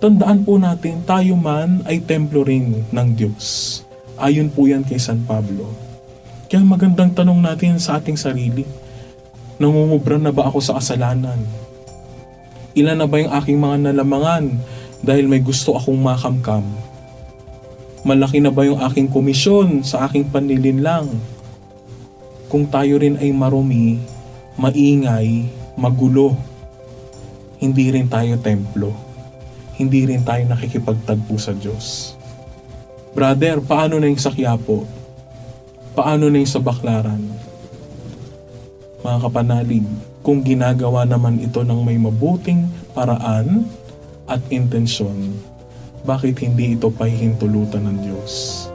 tandaan po natin, tayo man ay templo rin ng Diyos. Ayon po yan kay San Pablo. Kaya magandang tanong natin sa ating sarili, nangungubra na ba ako sa kasalanan? Ilan na ba yung aking mga nalamangan dahil may gusto akong makamkam? Malaki na ba yung aking komisyon sa aking panlilinlang? Kung tayo rin ay marumi, maingay, magulo, hindi rin tayo templo. Hindi rin tayo nakikipagtagpo sa Diyos. Brother, paano na yung sa Quiapo? Paano na yung sa Baclaran? Mga kapanalig, kung ginagawa naman ito ng may mabuting paraan at intensyon, bakit hindi ito pahihintulutan ng Diyos?